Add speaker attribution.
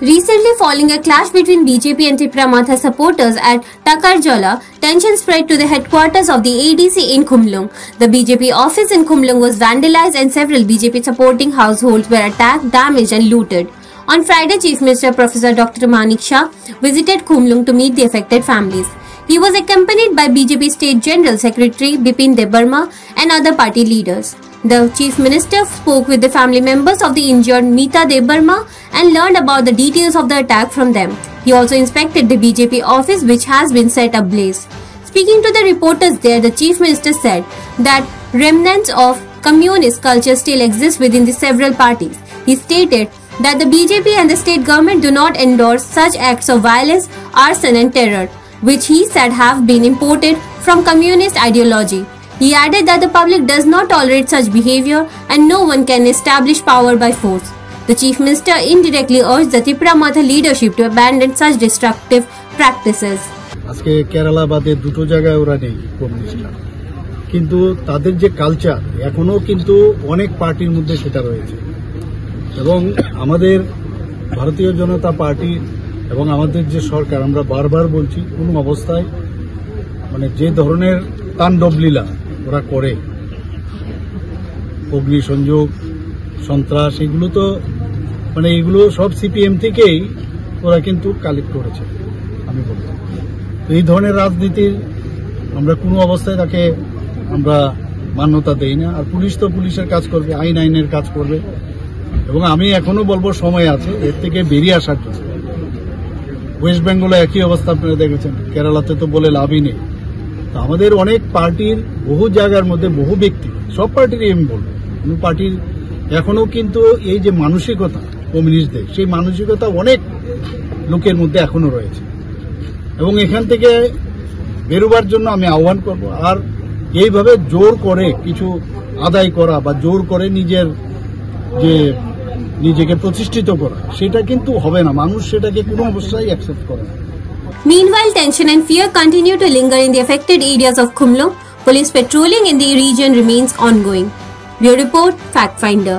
Speaker 1: Recently, following a clash between BJP and Tipramatha supporters at Takarjala, tension spread to the headquarters of the ADC in Khumlung. The BJP office in Khumlung was vandalized and several BJP supporting households were attacked, damaged and looted. On Friday, Chief Minister Professor Dr. Manik Shah visited Khumlung to meet the affected families. He was accompanied by BJP State General Secretary Bipin Debarma and other party leaders. The Chief Minister spoke with the family members of the injured Meeta Debarma and learned about the details of the attack from them. He also inspected the BJP office which has been set ablaze. Speaking to the reporters there, the Chief Minister said that remnants of communist culture still exist within the several parties. He stated that the BJP and the state government do not endorse such acts of violence, arson and terror, which he said have been imported from communist ideology. He added that the public does not tolerate such behavior and no one can establish power by force. The Chief Minister indirectly urged the Tipramatha leadership to abandon such destructive practices.
Speaker 2: আজকে কেরালা বাদে দুটো জায়গায় ওরা নেই কমিউনিস্টরা, কিন্তু তাদের যে culture এখনো কিন্তু অনেক পার্টির মধ্যে সেটা রয়েছে এবং আমাদের ভারতীয় জনতা পার্টি এবং আমাদের যে সরকার আমরা বারবার বলছি কোনো অবস্থায় মানে যে ধরনের তাণ্ডব লীলা ওরা করে অগ্নিসংযোগ সন্ত্রাস এগুলো তো মানে এগুলো সব সিপিএম থেকেই ওরা কিন্তু কালেক্ট করেছে। আমি বলবো এই ধরনের রাজনীতির আমরা কোনো অবস্থায় তাকে আমরা মান্যতা দেই না। আর পুলিশ তো পুলিশের কাজ করবে, আইনের কাজ করবে এবং আমি এখনো বলবো সময় আছে এর থেকে বেরিয়ে আসার জন্য। ওয়েস্ট বেঙ্গলে একই অবস্থা আপনারা দেখেছেন, কেরালাতে তো বলে লাভই নেই। তো আমাদের অনেক পার্টির বহু জায়গার মধ্যে বহু ব্যক্তি, সব পার্টিরই আমি বলবো, কোনো পার্টির এখনো কিন্তু এই যে মানসিকতা কমিউনিস্টদের, সেই মানসিকতা অনেক লোকের মধ্যে এখনো রয়েছে এবং এখান থেকে বেরোবার জন্য আমি আহ্বান করব। আর এইভাবে জোর করে কিছু আদায় করা বা জোর করে নিজেকে প্রতিষ্ঠিত করা সেটা কিন্তু হবে না, মানুষ সেটাকে কোনো অবস্থায় অ্যাকসেপ্ট করে না।
Speaker 1: Meanwhile, tension and fear continue to linger in the affected areas of Khumlung. Police patrolling in the region remains ongoing. Bureau Report, Fact Finder.